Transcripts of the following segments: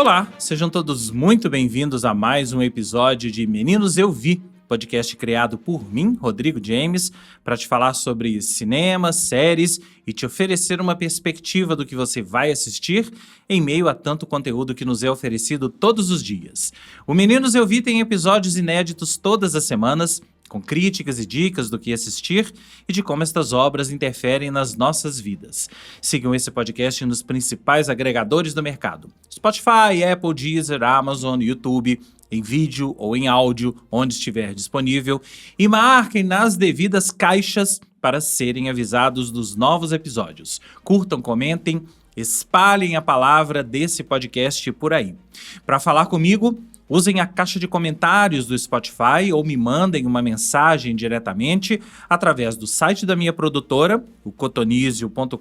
Olá, sejam todos muito bem-vindos a mais um episódio de Meninos Eu Vi, podcast criado por mim, Rodrigo James, para te falar sobre cinema, séries e te oferecer uma perspectiva do que você vai assistir em meio a tanto conteúdo que nos é oferecido todos os dias. O Meninos Eu Vi tem episódios inéditos todas as semanas, com críticas e dicas do que assistir e de como estas obras interferem nas nossas vidas. Sigam esse podcast nos principais agregadores do mercado: Spotify, Apple, Deezer, Amazon, YouTube, em vídeo ou em áudio, onde estiver disponível, e marquem nas devidas caixas para serem avisados dos novos episódios. Curtam, comentem, espalhem a palavra desse podcast por aí. Para falar comigo, usem a caixa de comentários do Spotify ou me mandem uma mensagem diretamente através do site da minha produtora, o cotonizio.com.br,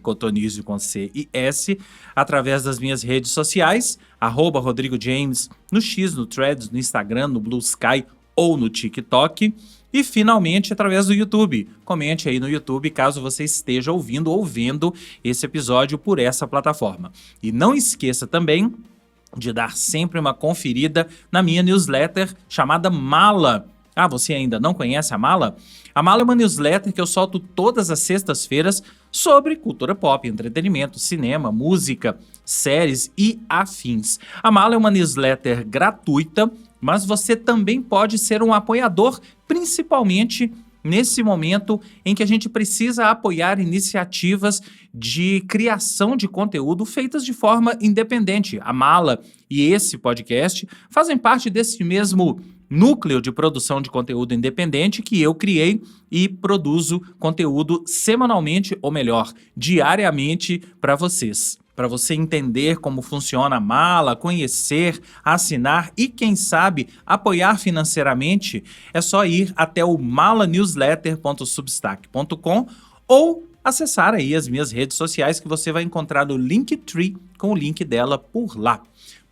cotonizio com C e S, através das minhas redes sociais, @Rodrigo James, no X, no Threads, no Instagram, no Blue Sky ou no TikTok. E, finalmente, através do YouTube. Comente aí no YouTube caso você esteja ouvindo ou vendo esse episódio por essa plataforma. E não esqueça também de dar sempre uma conferida na minha newsletter chamada Mala. Ah, você ainda não conhece a Mala? A Mala é uma newsletter que eu solto todas as sextas-feiras sobre cultura pop, entretenimento, cinema, música, séries e afins. A Mala é uma newsletter gratuita, mas você também pode ser um apoiador, principalmente nesse momento em que a gente precisa apoiar iniciativas de criação de conteúdo feitas de forma independente. A Mala e esse podcast fazem parte desse mesmo núcleo de produção de conteúdo independente que eu criei e produzo conteúdo semanalmente, ou melhor, diariamente para vocês. Para você entender como funciona a Mala, conhecer, assinar e, quem sabe, apoiar financeiramente, é só ir até o malanewsletter.substack.com ou acessar aí as minhas redes sociais que você vai encontrar no Linktree com o link dela por lá.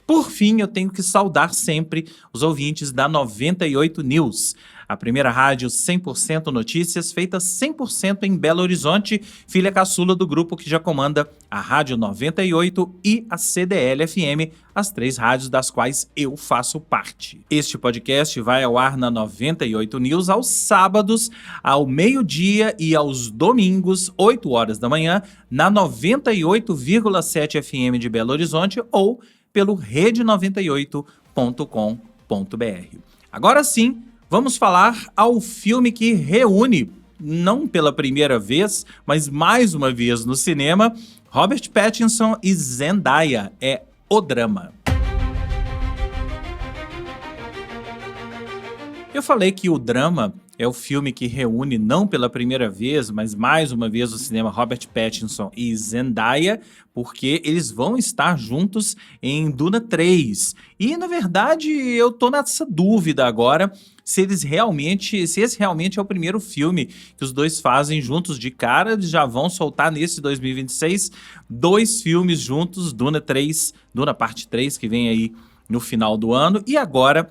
Por fim, eu tenho que saudar sempre os ouvintes da 98 News, a primeira rádio 100% notícias, feita 100% em Belo Horizonte, filha caçula do grupo que já comanda a Rádio 98 e a CDL-FM, as 3 rádios das quais eu faço parte. Este podcast vai ao ar na 98 News aos sábados, ao meio-dia e aos domingos, 8 horas da manhã, na 98,7 FM de Belo Horizonte ou pelo rede98.com.br. Agora sim, vamos falar ao filme que reúne, não pela primeira vez, mas mais uma vez no cinema, Robert Pattinson e Zendaya, é O Drama. Eu falei que O Drama é o filme que reúne, não pela primeira vez, mas mais uma vez no cinema, Robert Pattinson e Zendaya, porque eles vão estar juntos em Duna 3. E, na verdade, eu tô nessa dúvida agora se esse realmente é o primeiro filme que os dois fazem juntos de cara. Eles já vão soltar nesse 2026 2 filmes juntos, Duna 3, Duna Parte 3, que vem aí no final do ano, e agora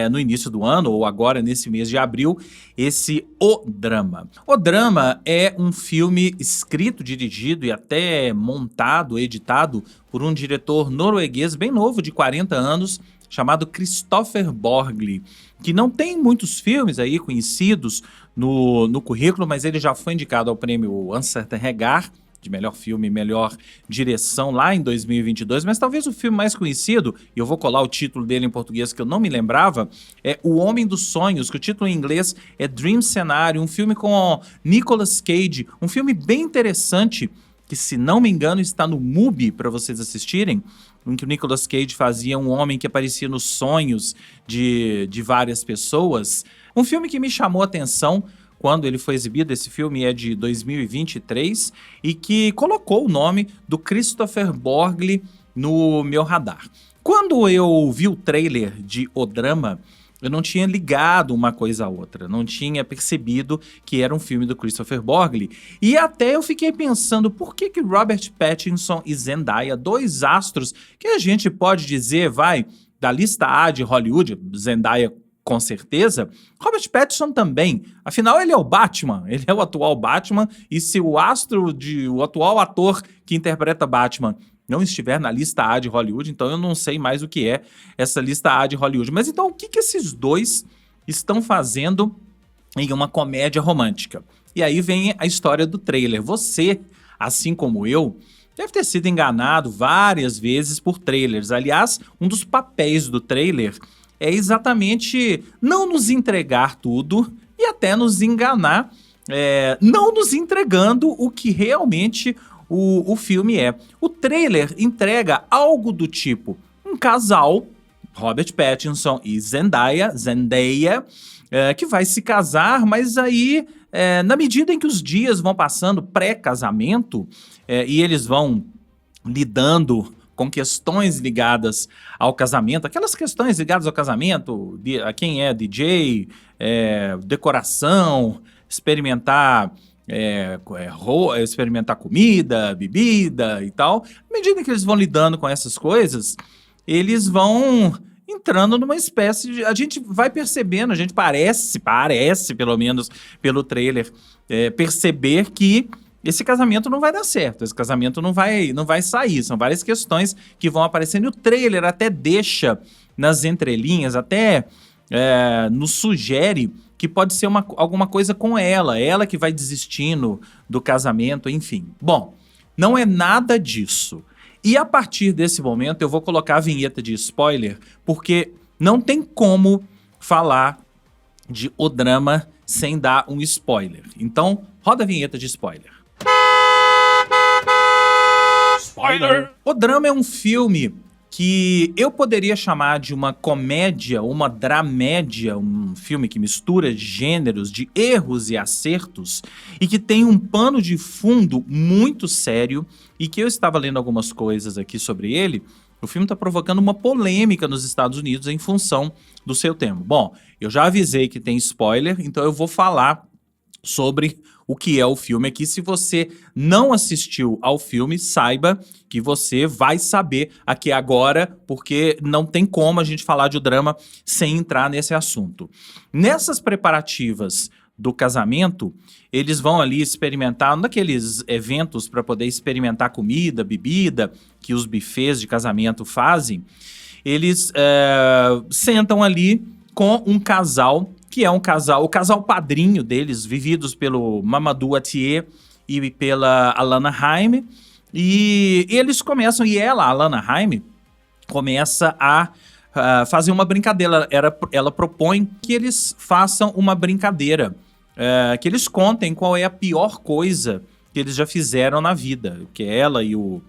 no início do ano, ou agora nesse mês de abril, esse O Drama. O Drama é um filme escrito, dirigido e até montado, editado por um diretor norueguês bem novo, de 40 anos, chamado Kristoffer Borgli, que não tem muitos filmes aí conhecidos no currículo, mas ele já foi indicado ao prêmio Uncertain Regard, de melhor filme e melhor direção lá em 2022, mas talvez o filme mais conhecido, e eu vou colar o título dele em português que eu não me lembrava, é O Homem dos Sonhos, que o título em inglês é Dream Scenario, um filme com Nicolas Cage, um filme bem interessante, que se não me engano está no MUBI para vocês assistirem, em que o Nicolas Cage fazia um homem que aparecia nos sonhos de várias pessoas. Um filme que me chamou a atenção quando ele foi exibido. Esse filme é de 2023 e que colocou o nome do Kristoffer Borgli no meu radar. Quando eu vi o trailer de O Drama, eu não tinha ligado uma coisa à outra, não tinha percebido que era um filme do Kristoffer Borgli. E até eu fiquei pensando, por que Robert Pattinson e Zendaya, 2 astros que a gente pode dizer, da lista A de Hollywood, Zendaya com certeza, Robert Pattinson também. Afinal, ele é o Batman, ele é o atual Batman, e se o atual ator que interpreta Batman não estiver na lista A de Hollywood, então eu não sei mais o que é essa lista A de Hollywood. Mas então o que esses dois estão fazendo em uma comédia romântica? E aí vem a história do trailer. Você, assim como eu, deve ter sido enganado várias vezes por trailers. Aliás, um dos papéis do trailer é exatamente não nos entregar tudo e até nos enganar, não nos entregando o que realmente o filme é. O trailer entrega algo do tipo um casal, Robert Pattinson e Zendaya, que vai se casar, mas aí, na medida em que os dias vão passando pré-casamento, e eles vão lidando com questões ligadas ao casamento, aquelas questões ligadas ao casamento, a quem é DJ, decoração, experimentar comida, bebida e tal. À medida que eles vão lidando com essas coisas, eles vão entrando numa espécie de... A gente vai percebendo, a gente parece pelo menos pelo trailer, perceber que esse casamento não vai dar certo, esse casamento não vai sair. São várias questões que vão aparecendo e o trailer até deixa nas entrelinhas, até nos sugere que pode ser alguma coisa com ela que vai desistindo do casamento, enfim. Bom, não é nada disso. E a partir desse momento eu vou colocar a vinheta de spoiler, porque não tem como falar de O Drama sem dar um spoiler. Então, roda a vinheta de spoiler. Spoiler! O Drama é um filme que eu poderia chamar de uma comédia, uma dramédia, um filme que mistura gêneros de erros e acertos e que tem um pano de fundo muito sério e que eu estava lendo algumas coisas aqui sobre ele. O filme está provocando uma polêmica nos Estados Unidos em função do seu tema. Bom, eu já avisei que tem spoiler, então eu vou falar sobre o que é o filme aqui. Se você não assistiu ao filme, saiba que você vai saber aqui agora, porque não tem como a gente falar de O Drama sem entrar nesse assunto. Nessas preparativas do casamento, eles vão ali experimentar, naqueles eventos para poder experimentar comida, bebida, que os buffets de casamento fazem, eles sentam ali com um casal, que é o casal padrinho deles, vividos pelo Mamoudou Athie e pela Alana Haim, e eles começam, a Alana Haim, começa a fazer uma brincadeira. Ela propõe que eles façam uma brincadeira, que eles contem qual é a pior coisa que eles já fizeram na vida, que ela e o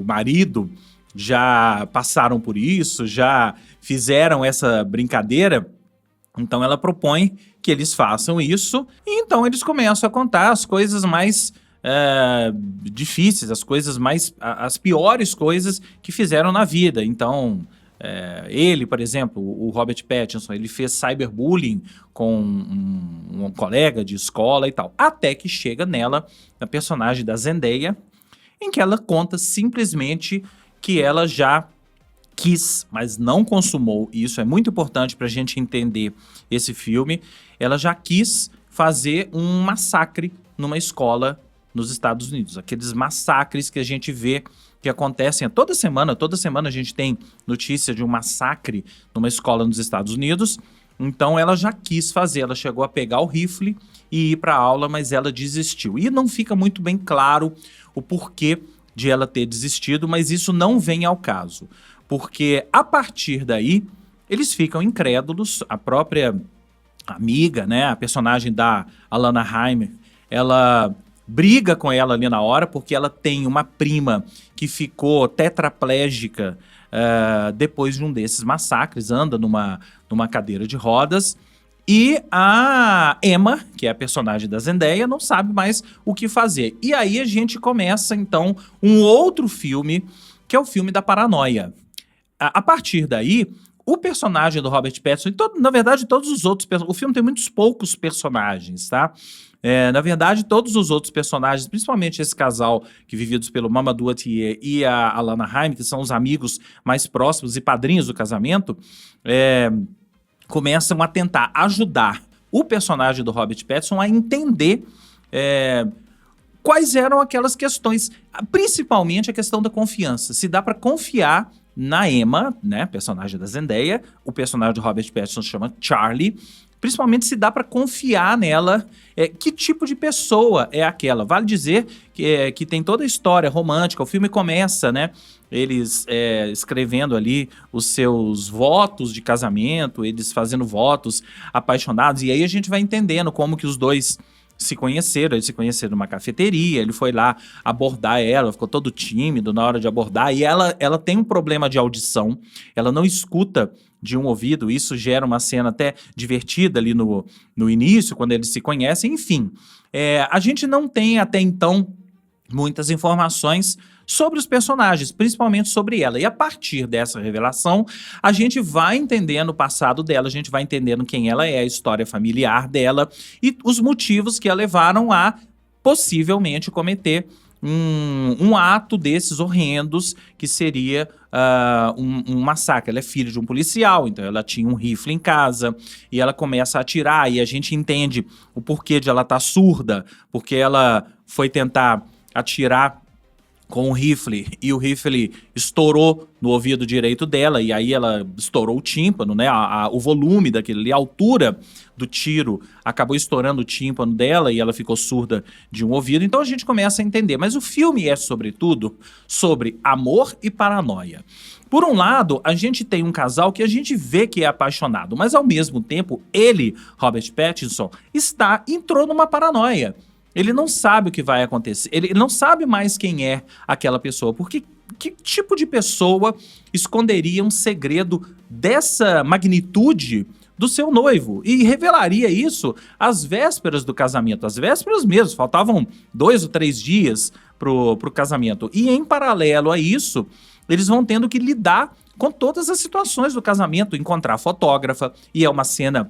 marido já passaram por isso, já fizeram essa brincadeira. Então ela propõe que eles façam isso, e então eles começam a contar as coisas mais difíceis, as piores coisas que fizeram na vida. Então, ele, por exemplo, o Robert Pattinson, ele fez cyberbullying com um colega de escola e tal, até que chega nela, na personagem da Zendaya, em que ela conta simplesmente que ela já quis, mas não consumou, e isso é muito importante para a gente entender esse filme. Ela já quis fazer um massacre numa escola nos Estados Unidos, aqueles massacres que a gente vê que acontecem toda semana a gente tem notícia de um massacre numa escola nos Estados Unidos. Então ela já quis fazer, ela chegou a pegar o rifle e ir para a aula, mas ela desistiu. E não fica muito bem claro o porquê de ela ter desistido, mas isso não vem ao caso. Porque a partir daí, eles ficam incrédulos. A própria amiga, né, a personagem da Alana Haim, ela briga com ela ali na hora, porque ela tem uma prima que ficou tetraplégica depois de um desses massacres, anda numa cadeira de rodas. E a Emma, que é a personagem da Zendaya, não sabe mais o que fazer. E aí a gente começa, então, um outro filme, que é o filme da paranoia. A partir daí, o personagem do Robert Pattinson, na verdade, todos os outros... O filme tem muitos poucos personagens, tá? Na verdade, todos os outros personagens, principalmente esse casal que vividos pelo Mamoudou Athie e a Alana Haim, que são os amigos mais próximos e padrinhos do casamento, começam a tentar ajudar o personagem do Robert Pattinson a entender quais eram aquelas questões, principalmente a questão da confiança. Se dá para confiar na Emma, né, personagem da Zendaya, o personagem de Robert Pattinson se chama Charlie, principalmente se dá para confiar nela, que tipo de pessoa é aquela. Vale dizer que tem toda a história romântica, o filme começa, né, eles escrevendo ali os seus votos de casamento, eles fazendo votos apaixonados, e aí a gente vai entendendo como que os dois eles se conheceram numa cafeteria, ele foi lá abordar ela, ficou todo tímido na hora de abordar, e ela tem um problema de audição, ela não escuta de um ouvido, isso gera uma cena até divertida ali no início, quando eles se conhecem, enfim. A gente não tem até então muitas informações sobre os personagens, principalmente sobre ela. E a partir dessa revelação, a gente vai entendendo o passado dela, a gente vai entendendo quem ela é, a história familiar dela e os motivos que a levaram a possivelmente cometer um ato desses horrendos, que seria um massacre. Ela é filha de um policial, então ela tinha um rifle em casa e ela começa a atirar, e a gente entende o porquê de ela estar surda, porque ela foi tentar atirar com o rifle, e o rifle estourou no ouvido direito dela, e aí ela estourou o tímpano, né? O volume daquele ali, a altura do tiro acabou estourando o tímpano dela, e ela ficou surda de um ouvido. Então a gente começa a entender. Mas o filme é, sobretudo, sobre amor e paranoia. Por um lado, a gente tem um casal que a gente vê que é apaixonado, mas ao mesmo tempo, ele, Robert Pattinson, entrou numa paranoia. Ele não sabe o que vai acontecer, ele não sabe mais quem é aquela pessoa, porque que tipo de pessoa esconderia um segredo dessa magnitude do seu noivo e revelaria isso às vésperas do casamento, às vésperas mesmo, faltavam 2 ou 3 dias pro casamento. E em paralelo a isso, eles vão tendo que lidar com todas as situações do casamento, encontrar a fotógrafa, e é uma cena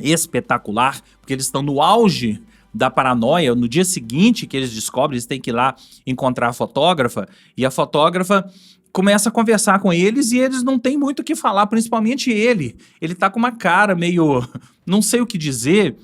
espetacular, porque eles estão no auge da paranoia. No dia seguinte que eles descobrem, eles têm que ir lá encontrar a fotógrafa, e a fotógrafa começa a conversar com eles e eles não têm muito o que falar, principalmente ele. Ele tá com uma cara meio, não sei o que dizer,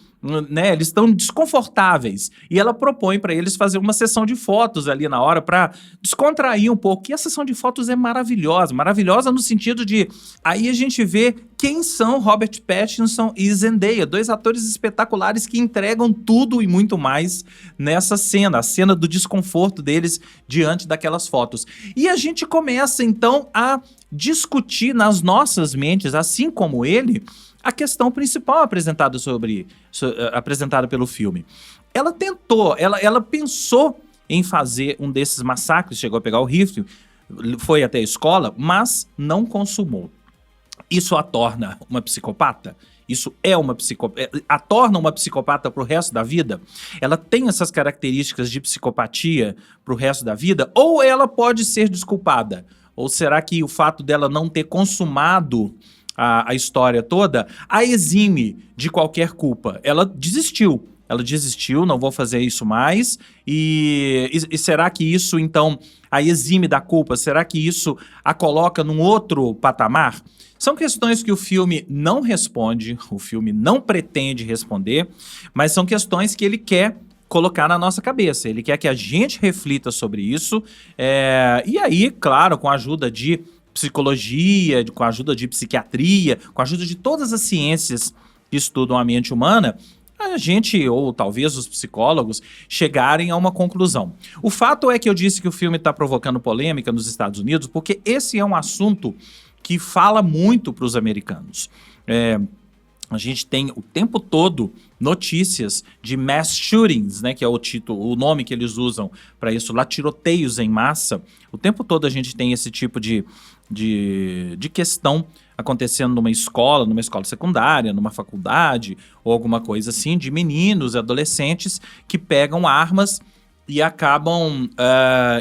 né? Eles estão desconfortáveis. E ela propõe para eles fazer uma sessão de fotos ali na hora para descontrair um pouco. E a sessão de fotos é maravilhosa, maravilhosa no sentido de aí a gente vê quem são Robert Pattinson e Zendaya, 2 atores espetaculares que entregam tudo e muito mais nessa cena, a cena do desconforto deles diante daquelas fotos. E a gente começa então a discutir nas nossas mentes, assim como ele, a questão principal apresentada pelo filme. Ela pensou em fazer um desses massacres, chegou a pegar o rifle, foi até a escola, mas não consumou. Isso a torna uma psicopata? Isso a torna uma psicopata pro resto da vida? Ela tem essas características de psicopatia pro resto da vida? Ou ela pode ser desculpada? Ou será que o fato dela não ter consumado a história toda a exime de qualquer culpa? Ela desistiu, não vou fazer isso mais, e será que isso, então, a exime da culpa? Será que isso a coloca num outro patamar? São questões que o filme não responde, o filme não pretende responder, mas são questões que ele quer colocar na nossa cabeça, ele quer que a gente reflita sobre isso, e aí, claro, com a ajuda de psicologia, com a ajuda de psiquiatria, com a ajuda de todas as ciências que estudam a mente humana, a gente, ou talvez os psicólogos, chegarem a uma conclusão. O fato é que eu disse que o filme está provocando polêmica nos Estados Unidos, porque esse é um assunto que fala muito para os americanos. A gente tem o tempo todo notícias de mass shootings, né, que é o nome que eles usam para isso, lá, tiroteios em massa. O tempo todo a gente tem esse tipo de questão acontecendo numa escola secundária, numa faculdade, ou alguma coisa assim, de meninos e adolescentes que pegam armas e acabam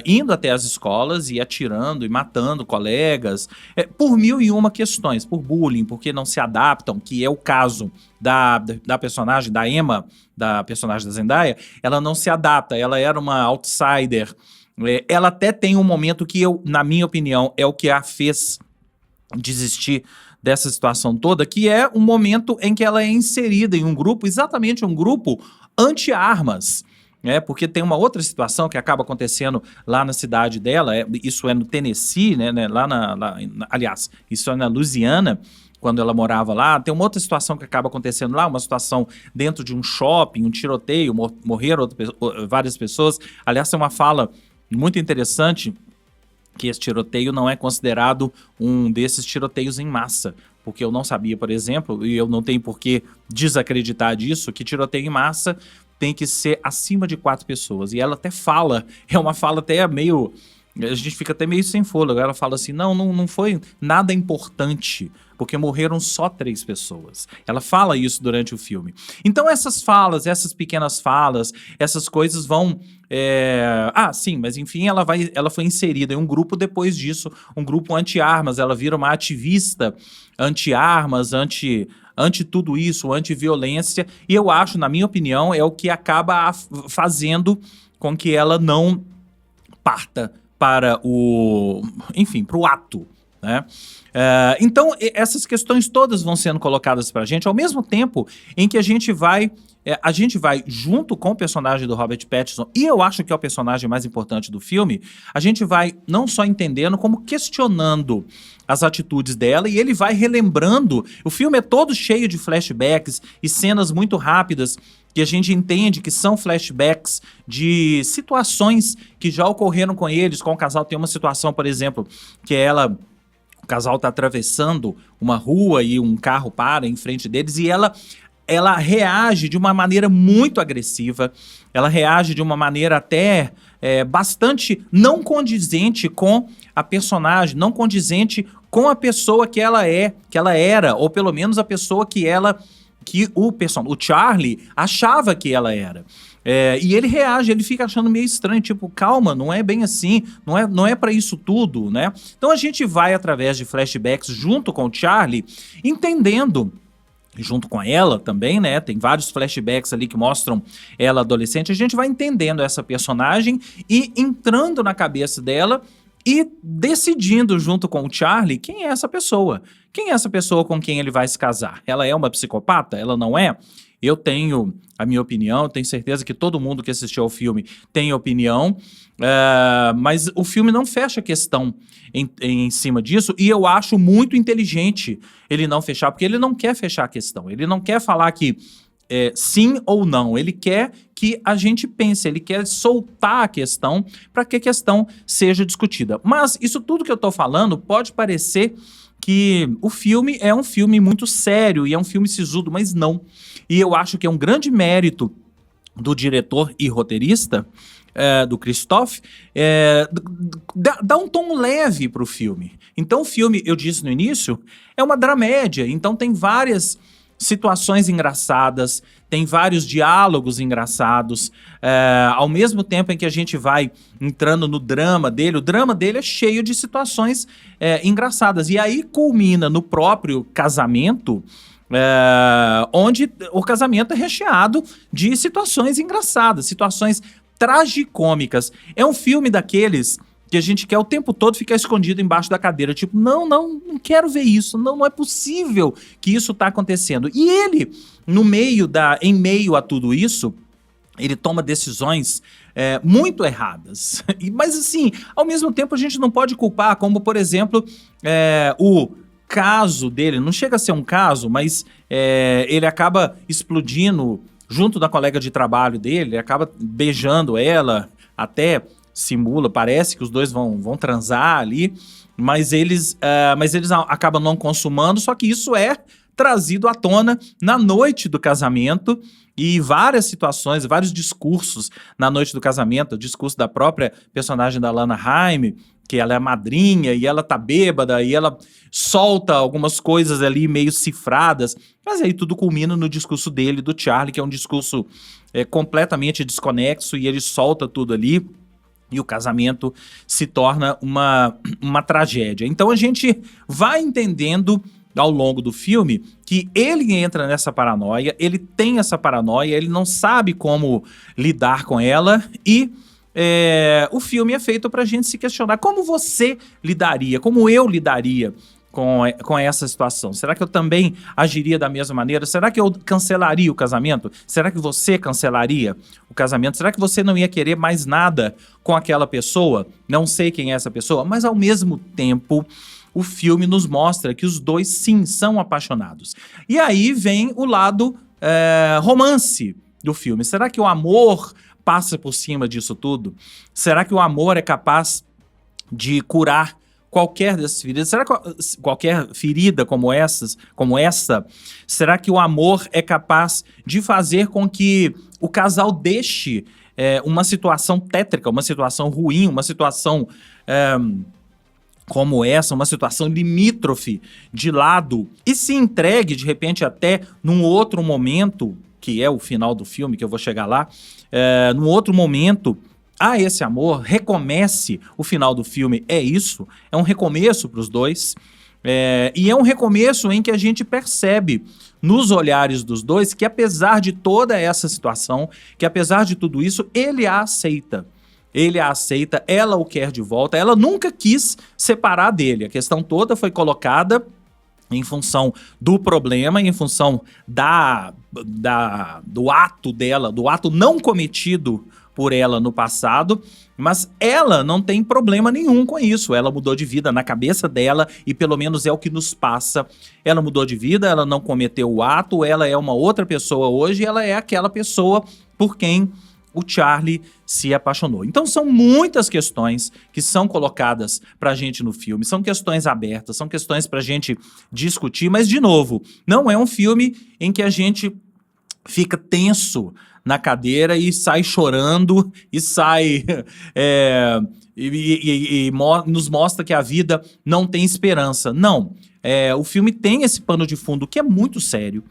indo até as escolas e atirando e matando colegas, por 1001 questões, por bullying, porque não se adaptam, que é o caso da personagem, da Emma, da personagem da Zendaya. Ela não se adapta, ela era uma outsider. Ela até tem um momento que na minha opinião, é o que a fez desistir dessa situação toda, que é um momento em que ela é inserida em um grupo, exatamente um grupo anti-armas. Porque tem uma outra situação que acaba acontecendo lá na cidade dela, isso é no Tennessee, né, aliás, isso é na Louisiana, quando ela morava lá. Tem uma outra situação que acaba acontecendo lá, uma situação dentro de um shopping, um tiroteio, morreram várias pessoas. Aliás, tem uma fala muito interessante, que esse tiroteio não é considerado um desses tiroteios em massa, porque eu não sabia, por exemplo, e eu não tenho por que desacreditar disso, que tiroteio em massa tem que ser acima de 4 pessoas. E ela até fala, é uma fala até meio... A gente fica até meio sem fôlego. Ela fala assim, não foi nada importante, porque morreram só 3 pessoas. Ela fala isso durante o filme. Então essas falas, essas pequenas falas, essas coisas vão... sim, mas enfim, ela foi inserida em um grupo depois disso, um grupo anti-armas. Ela vira uma ativista anti-armas, anti tudo isso, anti-violência. E eu acho, na minha opinião, é o que acaba fazendo com que ela não parta para o ato, né? Então, essas questões todas vão sendo colocadas para a gente, ao mesmo tempo em que a gente vai junto com o personagem do Robert Pattinson, e eu acho que é o personagem mais importante do filme, a gente vai não só entendendo, como questionando as atitudes dela, e ele vai relembrando. O filme é todo cheio de flashbacks e cenas muito rápidas, que a gente entende que são flashbacks de situações que já ocorreram com eles, com o casal. Tem uma situação, por exemplo, que o casal está atravessando uma rua e um carro para em frente deles, e ela reage de uma maneira muito agressiva, ela reage de uma maneira até bastante não condizente com a personagem, não condizente com a pessoa que ela era, ou pelo menos a pessoa que o Charlie achava que ela era. E ele reage, ele fica achando meio estranho, tipo, calma, não é bem assim, não é pra isso tudo, né? Então a gente vai, através de flashbacks, junto com o Charlie, entendendo, junto com ela também, né? Tem vários flashbacks ali que mostram ela adolescente. A gente vai entendendo essa personagem e entrando na cabeça dela e decidindo junto com o Charlie quem é essa pessoa. Quem é essa pessoa com quem ele vai se casar? Ela é uma psicopata? Ela não é? Eu tenho a minha opinião, tenho certeza que todo mundo que assistiu ao filme tem opinião, mas o filme não fecha a questão em cima disso, e eu acho muito inteligente ele não fechar, porque ele não quer fechar a questão, ele não quer falar que sim ou não, ele quer que a gente pense, ele quer soltar a questão para que a questão seja discutida. Mas isso tudo que eu tô falando pode parecer que o filme é um filme muito sério e é um filme sisudo, mas não. E eu acho que é um grande mérito do diretor e roteirista, do Christophe, dá um tom leve pro filme. Então o filme, eu disse no início, é uma dramédia, então tem várias situações engraçadas, tem vários diálogos engraçados, ao mesmo tempo em que a gente vai entrando no drama dele, o drama dele é cheio de situações engraçadas, e aí culmina no próprio casamento, onde o casamento é recheado de situações engraçadas, situações tragicômicas. É um filme daqueles que a gente quer o tempo todo ficar escondido embaixo da cadeira, tipo, não quero ver isso, não é possível que isso tá acontecendo. E ele, em meio a tudo isso, ele toma decisões muito erradas. Mas assim, ao mesmo tempo a gente não pode culpar, como por exemplo, o caso dele, não chega a ser um caso, mas ele acaba explodindo junto da colega de trabalho dele, acaba beijando ela, até simula, parece que os dois vão transar ali, mas eles acabam não consumando, só que isso é trazido à tona na noite do casamento, e várias situações, vários discursos na noite do casamento, o discurso da própria personagem da Lana Haim, que ela é a madrinha e ela tá bêbada e ela solta algumas coisas ali meio cifradas, mas aí tudo culmina no discurso dele, do Charlie, que é um discurso completamente desconexo, e ele solta tudo ali e o casamento se torna uma tragédia. Então a gente vai entendendo ao longo do filme que ele entra nessa paranoia, ele tem essa paranoia, ele não sabe como lidar com ela, e o filme é feito pra gente se questionar como você lidaria, como eu lidaria com essa situação? Será que eu também agiria da mesma maneira? Será que eu cancelaria o casamento? Será que você cancelaria o casamento? Será que você não ia querer mais nada com aquela pessoa? Não sei quem é essa pessoa, mas ao mesmo tempo o filme nos mostra que os dois sim são apaixonados. E aí vem o lado romance do filme. Será que o amor passa por cima disso tudo? Será que o amor é capaz de curar qualquer dessas feridas? Será que qualquer ferida como essa, será que o amor é capaz de fazer com que o casal deixe uma situação tétrica, uma situação ruim, uma situação como essa, uma situação limítrofe de lado e se entregue de repente até num outro momento, que é o final do filme, que eu vou chegar lá, num outro momento, a esse amor, recomece o final do filme, é isso, é um recomeço para os dois, e é um recomeço em que a gente percebe nos olhares dos dois que apesar de toda essa situação, que apesar de tudo isso, ele a aceita, ela o quer de volta, ela nunca quis separar dele, a questão toda foi colocada em função do problema, em função do ato dela, do ato não cometido por ela no passado, mas ela não tem problema nenhum com isso, ela mudou de vida na cabeça dela e pelo menos é o que nos passa, ela mudou de vida, ela não cometeu o ato, ela é uma outra pessoa hoje, ela é aquela pessoa por quem o Charlie se apaixonou. Então são muitas questões que são colocadas pra gente no filme, são questões abertas, são questões pra gente discutir, mas de novo, não é um filme em que a gente fica tenso na cadeira e sai chorando e sai nos mostra que a vida não tem esperança. Não, o filme tem esse pano de fundo que é muito sério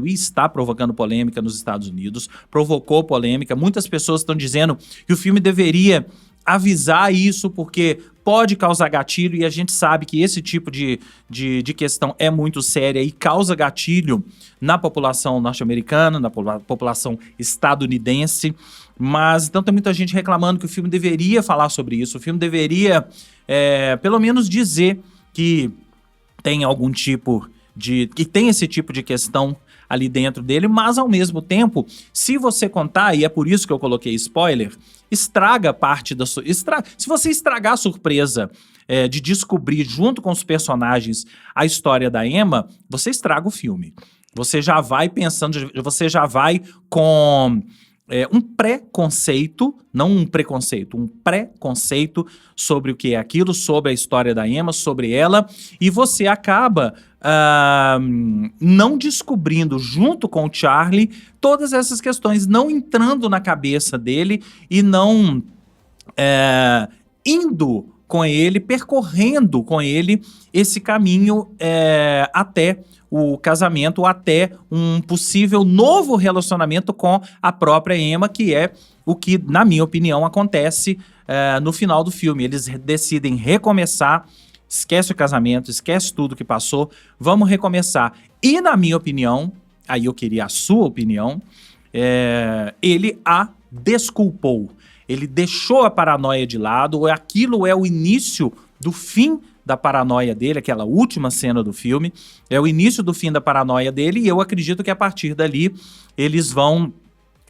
e está provocando polêmica nos Estados Unidos, provocou polêmica, muitas pessoas estão dizendo que o filme deveria avisar isso porque pode causar gatilho e a gente sabe que esse tipo de questão é muito séria e causa gatilho na população norte-americana, na população estadunidense, mas então tem muita gente reclamando que o filme deveria falar sobre isso, o filme deveria pelo menos dizer que tem algum tipo que tem esse tipo de questão ali dentro dele, mas ao mesmo tempo, se você contar, e é por isso que eu coloquei spoiler, estraga parte da sua... Se você estragar a surpresa de descobrir junto com os personagens a história da Emma, você estraga o filme. Você já vai pensando, você já vai com um pré-conceito, não um preconceito, um pré-conceito sobre o que é aquilo, sobre a história da Emma, sobre ela, e você acaba não descobrindo junto com o Charlie todas essas questões, não entrando na cabeça dele e não indo com ele, percorrendo com ele esse caminho até o casamento, até um possível novo relacionamento com a própria Emma, que é o que, na minha opinião, acontece no final do filme. Eles decidem recomeçar, esquece o casamento, esquece tudo que passou, vamos recomeçar. E na minha opinião, aí eu queria a sua opinião, ele a desculpou. Ele deixou a paranoia de lado, aquilo é o início do fim da paranoia dele, aquela última cena do filme, é o início do fim da paranoia dele, e eu acredito que a partir dali eles vão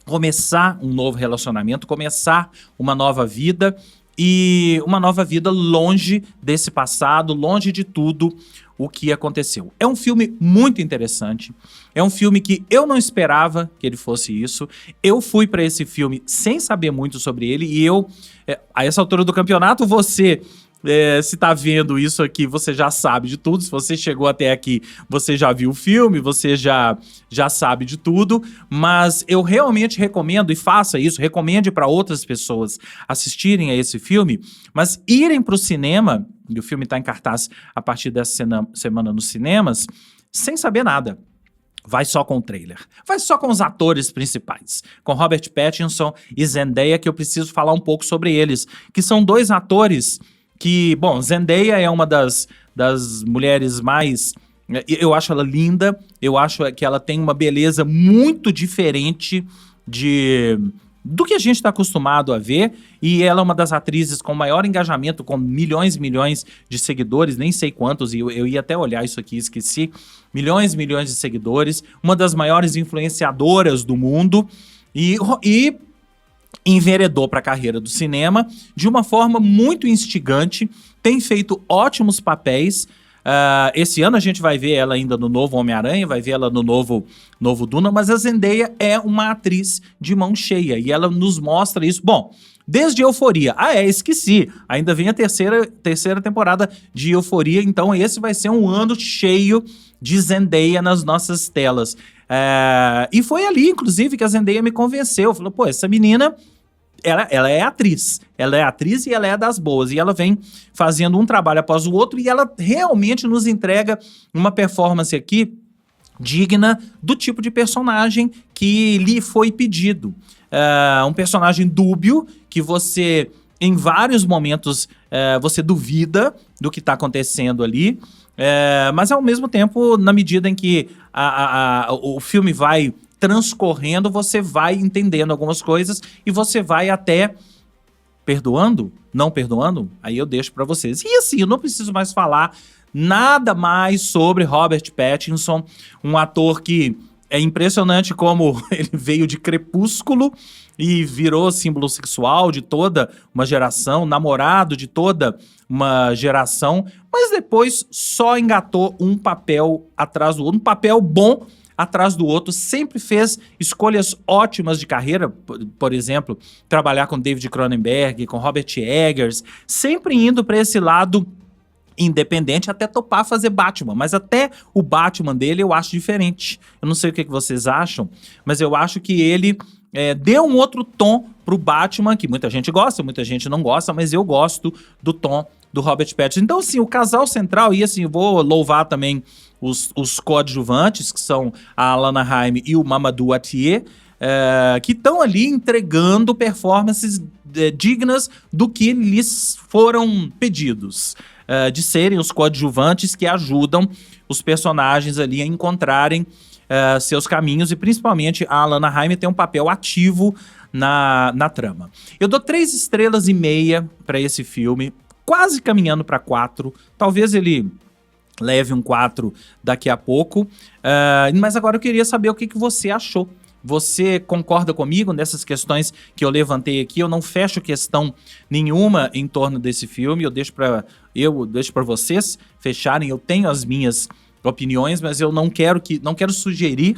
começar um novo relacionamento, começar uma nova vida, e uma nova vida longe desse passado, longe de tudo o que aconteceu. É um filme muito interessante, é um filme que eu não esperava que ele fosse isso, eu fui para esse filme sem saber muito sobre ele, e a essa altura do campeonato, você... se tá vendo isso aqui, você já sabe de tudo. Se você chegou até aqui, você já viu o filme, você já sabe de tudo. Mas eu realmente recomendo, e faça isso, recomende para outras pessoas assistirem a esse filme, mas irem pro cinema, e o filme tá em cartaz a partir dessa semana nos cinemas, sem saber nada. Vai só com o trailer, vai só com os atores principais, com Robert Pattinson e Zendaya, que eu preciso falar um pouco sobre eles, que são dois atores que, bom, Zendaya é uma das mulheres mais... Eu acho ela linda, eu acho que ela tem uma beleza muito diferente do que a gente está acostumado a ver, e ela é uma das atrizes com maior engajamento, com milhões e milhões de seguidores, nem sei quantos, e eu ia até olhar isso aqui, esqueci, milhões e milhões de seguidores, uma das maiores influenciadoras do mundo, e enveredou para a carreira do cinema de uma forma muito instigante, tem feito ótimos papéis. Esse ano a gente vai ver ela ainda no novo Homem-Aranha, vai ver ela no novo Duna, mas a Zendaya é uma atriz de mão cheia e ela nos mostra isso. Bom, desde Euforia. Esqueci. Ainda vem a terceira temporada de Euforia, então esse vai ser um ano cheio de Zendaya nas nossas telas. E foi ali, inclusive, que a Zendaya me convenceu. Falou, pô, essa menina, ela é atriz. Ela é atriz e ela é das boas. E ela vem fazendo um trabalho após o outro e ela realmente nos entrega uma performance aqui digna do tipo de personagem que lhe foi pedido. Um personagem dúbio, que você, em vários momentos, você duvida do que está acontecendo ali. Mas ao mesmo tempo, na medida em que o filme vai transcorrendo, você vai entendendo algumas coisas e você vai até perdoando, não perdoando, aí eu deixo pra vocês. E assim, eu não preciso mais falar nada mais sobre Robert Pattinson, um ator que é impressionante como ele veio de Crepúsculo e virou símbolo sexual de toda uma geração, namorado de toda uma geração, mas depois só engatou um papel atrás do outro, um papel bom atrás do outro, sempre fez escolhas ótimas de carreira, por exemplo, trabalhar com David Cronenberg, com Robert Eggers, sempre indo para esse lado independente, até topar fazer Batman, mas até o Batman dele eu acho diferente. Eu não sei o que vocês acham, mas eu acho que ele deu um outro tom pro Batman, que muita gente gosta, muita gente não gosta, mas eu gosto do tom do Robert Pattinson. Então, assim, o casal central, e assim, eu vou louvar também os coadjuvantes, que são a Alana Haim e o Mamoudou Athie, que estão ali entregando performances dignas do que lhes foram pedidos, de serem os coadjuvantes que ajudam os personagens ali a encontrarem seus caminhos, e principalmente a Alana Haim tem um papel ativo na trama. Eu dou 3,5 estrelas para esse filme, quase caminhando para 4, talvez ele leve um 4 daqui a pouco, mas agora eu queria saber o que você achou. Você concorda comigo nessas questões que eu levantei aqui? Eu não fecho questão nenhuma em torno desse filme, eu deixo para vocês fecharem. Eu tenho as minhas opiniões, mas eu não quero sugerir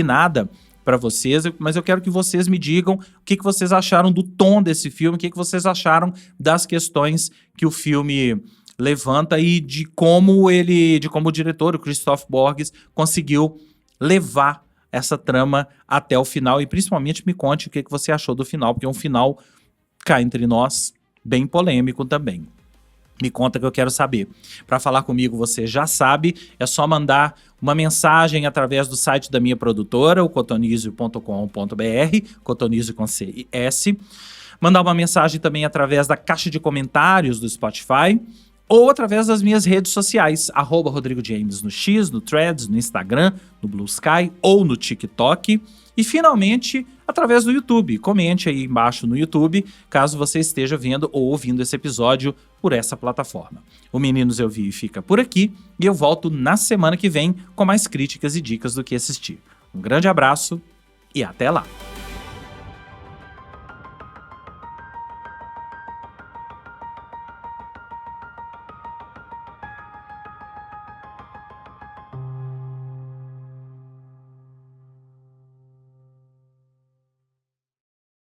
nada para vocês, mas eu quero que vocês me digam o que vocês acharam do tom desse filme, o que vocês acharam das questões que o filme levanta e de como o diretor, o Christoph Borges, conseguiu levar essa trama até o final, e principalmente me conte o que você achou do final, porque é um final, cá entre nós, bem polêmico também. Me conta que eu quero saber. Para falar comigo, você já sabe, é só mandar uma mensagem através do site da minha produtora, o cotonizio.com.br, cotonizio com C e S. Mandar uma mensagem também através da caixa de comentários do Spotify, ou através das minhas redes sociais, @RodrigoJames no X, no Threads, no Instagram, no Blue Sky ou no TikTok. E finalmente, através do YouTube. Comente aí embaixo no YouTube, caso você esteja vendo ou ouvindo esse episódio por essa plataforma. O Meninos Eu Vi fica por aqui e eu volto na semana que vem com mais críticas e dicas do que assistir. Um grande abraço e até lá!